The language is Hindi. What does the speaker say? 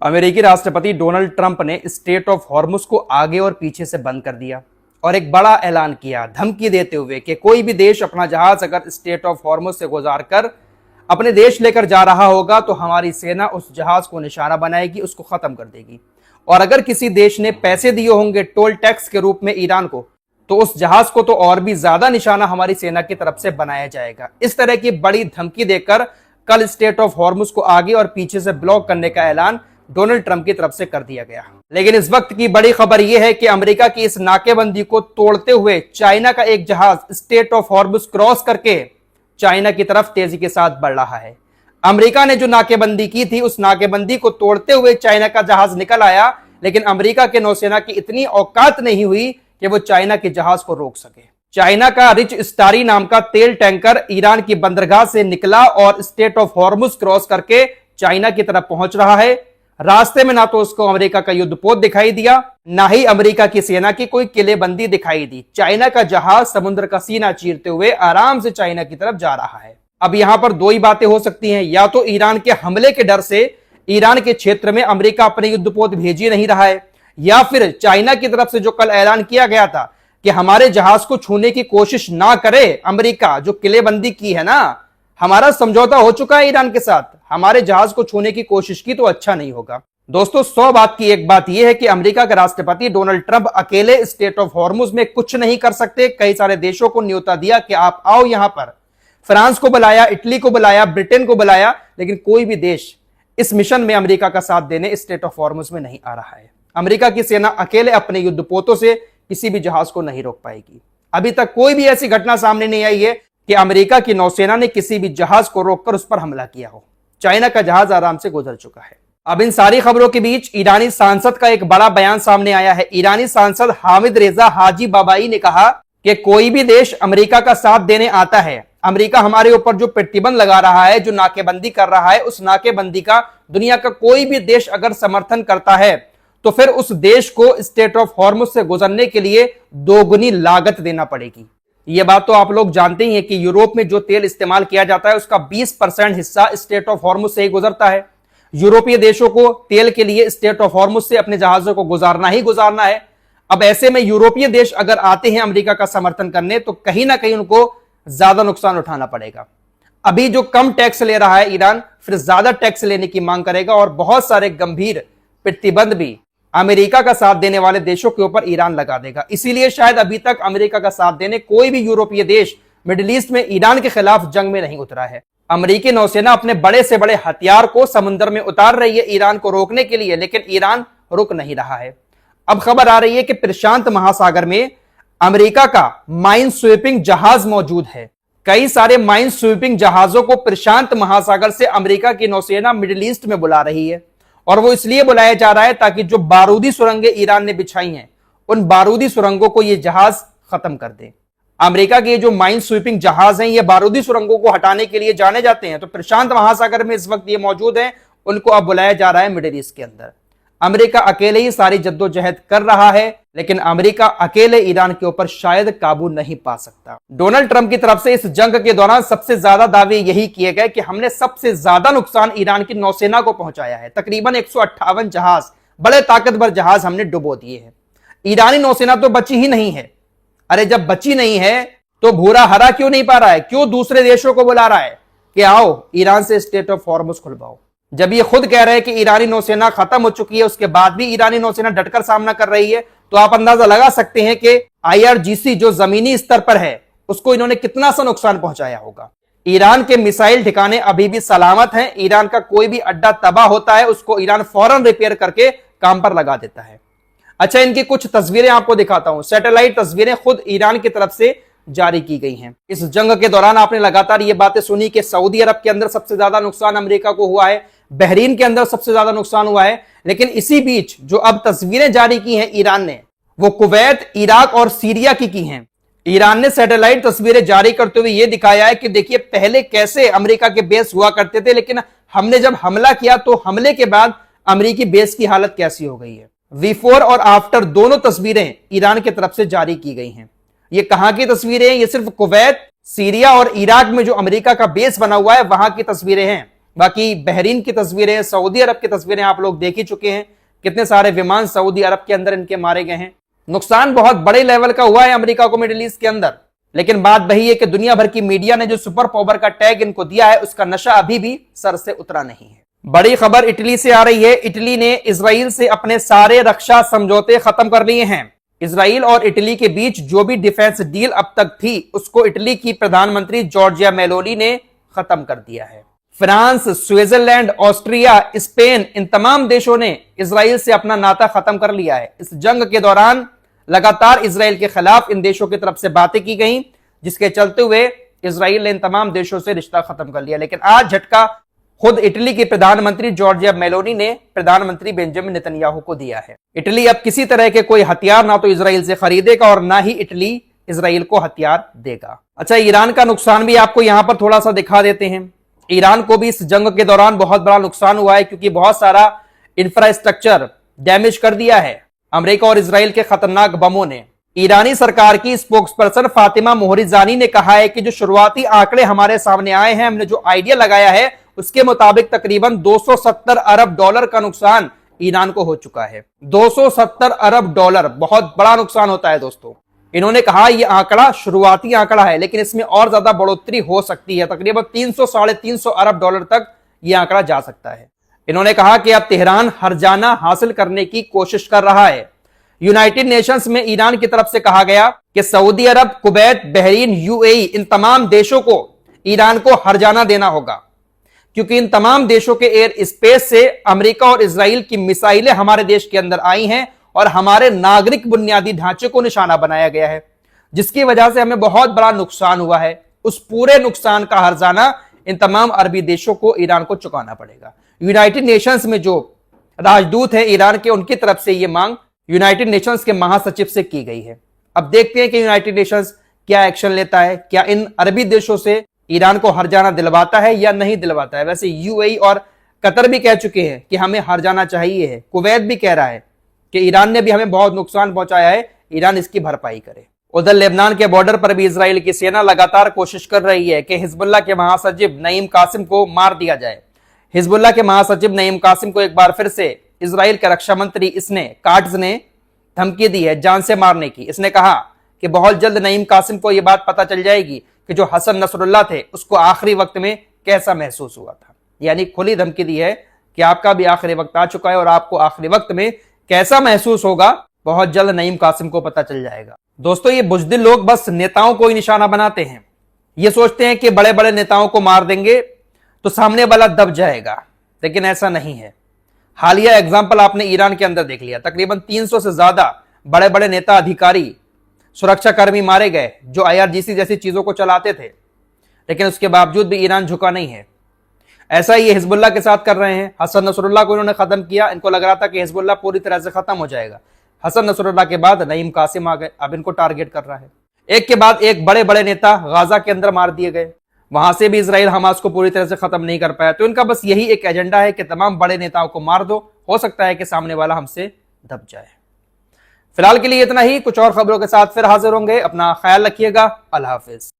अमेरिकी राष्ट्रपति डोनाल्ड ट्रंप ने स्ट्रेट ऑफ हॉर्मुज को आगे और पीछे से बंद कर दिया और एक बड़ा ऐलान किया, धमकी देते हुए कि कोई भी देश अपना जहाज अगर स्ट्रेट ऑफ हॉर्मुज से गुजार कर अपने देश लेकर जा रहा होगा तो हमारी सेना उस जहाज को निशाना बनाएगी, उसको खत्म कर देगी। और अगर किसी देश ने पैसे दिए होंगे टोल टैक्स के रूप में ईरान को, तो उस जहाज को तो और भी ज्यादा निशाना हमारी सेना की तरफ से बनाया जाएगा। इस तरह की बड़ी धमकी देकर कल स्ट्रेट ऑफ हॉर्मुज को आगे और पीछे से ब्लॉक करने का ऐलान डोनाल्ड ट्रंप की तरफ से कर दिया गया। लेकिन इस वक्त की बड़ी खबर यह है कि अमेरिका की इस नाकेबंदी को तोड़ते हुए चाइना का एक जहाज स्ट्रेट ऑफ हॉर्मुज क्रॉस करके चाइना की तरफ तेजी के साथ बढ़ रहा है। अमेरिका ने जो नाकेबंदी की थी, उस नाकेबंदी को तोड़ते हुए चाइना का जहाज निकल आया, लेकिन अमेरिका के नौसेना की इतनी औकात नहीं हुई कि वो चाइना के जहाज को रोक सके। चाइना का रिच स्टारी नाम का तेल टैंकर ईरान की बंदरगाह से निकला और स्ट्रेट ऑफ हॉर्मुज क्रॉस करके चाइना की तरफ पहुंच रहा है। रास्ते में ना तो उसको अमेरिका का युद्धपोत दिखाई दिया, ना ही अमेरिका की सेना की कोई किलेबंदी दिखाई दी। चाइना का जहाज समुद्र का सीना चीरते हुए आराम से चाइना की तरफ जा रहा है। अब यहां पर दो ही बातें हो सकती हैं, या तो ईरान के हमले के डर से ईरान के क्षेत्र में अमेरिका अपने युद्धपोत भेज ही नहीं रहा है, या फिर चाइना की तरफ से जो कल ऐलान किया गया था कि हमारे जहाज को छूने की कोशिश ना करे अमेरिका, जो किलेबंदी की है ना, हमारा समझौता हो चुका है ईरान के साथ, हमारे जहाज को छूने की कोशिश की तो अच्छा नहीं होगा। दोस्तों, 100 बात की एक बात यह है कि अमेरिका के राष्ट्रपति डोनाल्ड ट्रंप अकेले स्ट्रेट ऑफ हॉर्मुज में कुछ नहीं कर सकते। कई सारे देशों को न्योता दिया कि आप आओ यहां पर। फ्रांस को बुलाया, इटली को बुलाया, ब्रिटेन को बुलाया, लेकिन कोई भी देश इस मिशन में अमेरिका का साथ देने स्ट्रेट ऑफ हॉर्मुज में नहीं आ रहा है। अमेरिका की सेना अकेले अपने युद्धपोतों से किसी भी जहाज को नहीं रोक पाएगी। अभी तक कोई भी ऐसी घटना सामने नहीं आई है कि अमेरिका की नौसेना ने किसी भी जहाज को रोककर उस पर हमला किया हो। चाइना का जहाज आराम से गुजर चुका है। अब इन सारी खबरों के बीच ईरानी सांसद का एक बड़ा बयान सामने आया है। ईरानी सांसद हामिद रेजा हाजी बाबाई ने कहा कि कोई भी देश अमेरिका का साथ देने आता है, अमेरिका हमारे ऊपर जो प्रतिबंध लगा रहा है, जो नाकेबंदी कर रहा है, उस नाकेबंदी का दुनिया का कोई भी देश अगर समर्थन करता है तो फिर उस देश को स्ट्रेट ऑफ हॉर्मुज से गुजरने के लिए दोगुनी लागत देना पड़ेगी। यह बात तो आप लोग जानते ही हैं कि यूरोप में जो तेल इस्तेमाल किया जाता है उसका 20% हिस्सा स्ट्रेट ऑफ हॉर्मुज से ही गुजरता है। यूरोपीय देशों को तेल के लिए स्ट्रेट ऑफ हॉर्मुज से अपने जहाजों को गुजारना ही गुजारना है। अब ऐसे में यूरोपीय देश अगर आते हैं अमेरिका का समर्थन करने तो कहीं ना कहीं उनको ज्यादा नुकसान उठाना पड़ेगा। अभी जो कम टैक्स ले रहा है ईरान, फिर ज्यादा टैक्स लेने की मांग करेगा और बहुत सारे गंभीर प्रतिबंध भी अमेरिका का साथ देने वाले देशों के ऊपर ईरान लगा देगा। इसीलिए शायद अभी तक अमेरिका का साथ देने कोई भी यूरोपीय देश मिडिल ईस्ट में ईरान के खिलाफ जंग में नहीं उतरा है। अमेरिकी नौसेना अपने बड़े से बड़े हथियार को समुद्र में उतार रही है ईरान को रोकने के लिए, लेकिन ईरान रुक नहीं रहा है। अब खबर आ रही है कि प्रशांत महासागर में अमेरिका का माइन स्वीपिंग जहाज मौजूद है। कई सारे माइन स्वीपिंग जहाजों को प्रशांत महासागर से अमेरिका की नौसेना मिडिल ईस्ट में बुला रही है, और वो इसलिए बुलाया जा रहा है ताकि जो बारूदी सुरंगें ईरान ने बिछाई हैं, उन बारूदी सुरंगों को ये जहाज खत्म कर दे। अमेरिका के जो माइन स्वीपिंग जहाज हैं, ये बारूदी सुरंगों को हटाने के लिए जाने जाते हैं, तो प्रशांत महासागर में इस वक्त ये मौजूद हैं, उनको अब बुलाया जा रहा है मिडिल ईस्ट के अंदर। अमेरिका अकेले ही सारी जद्दोजहद कर रहा है, लेकिन अमेरिका अकेले ईरान के ऊपर शायद काबू नहीं पा सकता। डोनाल्ड ट्रंप की तरफ से इस जंग के दौरान सबसे ज्यादा दावे यही किए गए कि हमने सबसे ज्यादा नुकसान ईरान की नौसेना को पहुंचाया है। तकरीबन 158 जहाज, बड़े ताकतवर जहाज हमने डुबो दिए हैं। ईरानी नौसेना तो बची ही नहीं है। अरे जब बची नहीं है तो भूरा हरा क्यों नहीं पा रहा है? क्यों दूसरे देशों को बुला रहा है कि आओ ईरान से स्ट्रेट ऑफ हॉर्मुज खुलवाओ? जब ये खुद कह रहे हैं कि ईरानी नौसेना खत्म हो चुकी है, उसके बाद भी ईरानी नौसेना डटकर सामना कर रही है, तो आप अंदाजा लगा सकते हैं कि IRGC जो जमीनी स्तर पर है उसको इन्होंने कितना सा नुकसान पहुंचाया होगा। ईरान के मिसाइल ठिकाने अभी भी सलामत हैं। ईरान का कोई भी अड्डा तबाह होता है उसको ईरान फौरन रिपेयर करके काम पर लगा देता है। अच्छा, इनकी कुछ तस्वीरें आपको दिखाता हूं। सैटेलाइट तस्वीरें खुद ईरान की तरफ से जारी की गई हैं। इस जंग के दौरान आपने लगातार ये बातें सुनी कि सऊदी अरब के अंदर सबसे ज्यादा नुकसान अमेरिका को हुआ है, बहरीन के अंदर सबसे ज्यादा नुकसान हुआ है, लेकिन इसी बीच जो अब तस्वीरें जारी की हैं ईरान ने, वो कुवैत, इराक और सीरिया की हैं। ईरान ने सैटेलाइट तस्वीरें जारी करते हुए यह दिखाया है कि देखिए पहले कैसे अमेरिका के बेस हुआ करते थे, लेकिन हमने जब हमला किया तो हमले के बाद अमेरिकी बेस की हालत कैसी हो गई है। बिफोर और आफ्टर दोनों तस्वीरें ईरान की तरफ से जारी की गई हैं। ये कहां की तस्वीरें हैं? ये सिर्फ कुवैत, सीरिया और इराक में जो अमेरिका का बेस बना हुआ है वहां की तस्वीरें हैं। बाकी बहरीन की तस्वीरें, सऊदी अरब की तस्वीरें आप लोग देख ही चुके हैं, कितने सारे विमान सऊदी अरब के अंदर इनके मारे गए हैं। नुकसान बहुत बड़े लेवल का हुआ है अमेरिका को मिडिल ईस्ट के अंदर, लेकिन बात वही है कि दुनिया भर की मीडिया ने जो सुपर पावर का टैग इनको दिया है, उसका नशा अभी भी सर से उतरा नहीं है। बड़ी खबर इटली से आ रही है। इटली ने इजराइल से अपने सारे रक्षा समझौते खत्म कर लिए हैं। इजराइल और इटली के बीच जो भी डिफेंस डील अब तक थी, उसको इटली की प्रधानमंत्री जॉर्जिया मेलोनी ने खत्म कर दिया है। फ्रांस, स्विट्जरलैंड, ऑस्ट्रिया, स्पेन, इन तमाम देशों ने इजराइल से अपना नाता खत्म कर लिया है। इस जंग के दौरान लगातार इजराइल के खिलाफ इन देशों की तरफ से बातें की गई, जिसके चलते हुए इजराइल ने इन तमाम देशों से रिश्ता खत्म कर लिया। लेकिन आज झटका खुद इटली के प्रधानमंत्री जॉर्जिया मेलोनी ने प्रधानमंत्री बेंजामिन नेतन्याहू को दिया है। इटली अब किसी तरह के कोई हथियार ना तो इजराइल से खरीदेगा और ना ही इटली इजराइल को हथियार देगा। अच्छा, ईरान का नुकसान भी आपको यहां पर थोड़ा सा दिखा देते हैं। ईरान को भी इस जंग के दौरान बहुत बड़ा नुकसान हुआ है, क्योंकि बहुत सारा इंफ्रास्ट्रक्चर डैमेज कर दिया है अमेरिका और इजराइल के खतरनाक बमों ने। ईरानी सरकार की स्पोक्सपर्सन फातिमा मोहरिजानी ने कहा है कि जो शुरुआती आंकड़े हमारे सामने आए हैं, हमने जो आइडिया लगाया है, उसके मुताबिक तकरीबन 270 अरब डॉलर का नुकसान ईरान को हो चुका है। 270 अरब डॉलर बहुत बड़ा नुकसान होता है दोस्तों। इन्होंने कहा यह आंकड़ा शुरुआती आंकड़ा है, लेकिन इसमें और ज्यादा बढ़ोतरी हो सकती है। तकरीबन 300 साढ़े 300 अरब डॉलर तक यह आंकड़ा जा सकता है। इन्होंने कहा कि अब तेहरान हर्जाना हासिल करने की कोशिश कर रहा है। यूनाइटेड नेशंस में ईरान की तरफ से कहा गया कि सऊदी अरब, कुवैत, बहरीन, यूएई, इन तमाम देशों को ईरान को हर्जाना देना होगा, क्योंकि इन तमाम देशों के एयर स्पेस से अमेरिका और इजराइल की मिसाइलें हमारे देश के अंदर आई हैं और हमारे नागरिक बुनियादी ढांचे को निशाना बनाया गया है, जिसकी वजह से हमें बहुत बड़ा नुकसान हुआ है। उस पूरे नुकसान का हर्जाना इन तमाम अरबी देशों को ईरान को चुकाना पड़ेगा। यूनाइटेड नेशंस में जो राजदूत है ईरान के, उनकी तरफ से यह मांग यूनाइटेड नेशंस के महासचिव से की गई है। अब देखते हैं कि यूनाइटेड नेशंस क्या एक्शन लेता है, क्या इन अरबी देशों से ईरान को हर्जाना दिलवाता है या नहीं दिलवाता है। वैसे यूएई और कतर भी कह चुके हैं कि हमें हर्जाना चाहिए है। कुवैत भी कह रहा है कि ईरान ने भी हमें बहुत नुकसान पहुंचाया है, ईरान इसकी भरपाई करे। उधर लेबनान के बॉर्डर पर भी इजराइल की सेना लगातार कोशिश कर रही है कि हिजबुल्लाह के महासचिव नईम कासिम को मार दिया जाए। हिजबुल्लाह के महासचिव नईम कासिम को एक बार फिर से इजराइल के रक्षा मंत्री काट्ज ने धमकी दी है जान से मारने की। इसने कहा कि बहुत जल्द नईम कासिम को यह बात पता चल जाएगी कि जो हसन नसरुल्लाह थे उसको आखिरी वक्त में कैसा महसूस हुआ था। यानी खुली धमकी दी है कि आपका भी आखिरी वक्त आ चुका है और आपको आखिरी वक्त में कैसा महसूस होगा बहुत जल्द नईम कासिम को पता चल जाएगा। दोस्तों, ये बुज़दिल लोग बस नेताओं को ही निशाना बनाते हैं। ये सोचते हैं कि बड़े बड़े नेताओं को मार देंगे तो सामने वाला दब जाएगा, लेकिन ऐसा नहीं है। हालिया एग्जाम्पल आपने ईरान के अंदर देख लिया। तकरीबन 300 से ज्यादा बड़े बड़े नेता, अधिकारी, सुरक्षाकर्मी मारे गए जो IRGC जैसी चीजों को चलाते थे, लेकिन उसके बावजूद भी ईरान झुका नहीं है। ऐसा ही ये हिजबुल्लाह के साथ कर रहे हैं। हसन नसरुल्लाह को इन्होंने खत्म किया। इनको लग रहा था कि हिजबुल्लाह पूरी तरह से खत्म हो जाएगा। हसन नसरुल्लाह के बाद नईम कासिम आ गए, अब इनको टारगेट कर रहा है। एक के बाद एक बड़े बड़े नेता गाजा के अंदर मार दिए गए। वहां से भी इजराइल हमास को पूरी तरह से खत्म नहीं कर पाया। तो इनका बस यही एक एजेंडा है कि तमाम बड़े नेताओं को मार दो, हो सकता है कि सामने वाला हमसे दब जाए। फिलहाल के लिए इतना ही। कुछ और खबरों के साथ फिर हाजिर होंगे। अपना ख्याल रखिएगा। अल्लाह हाफिज।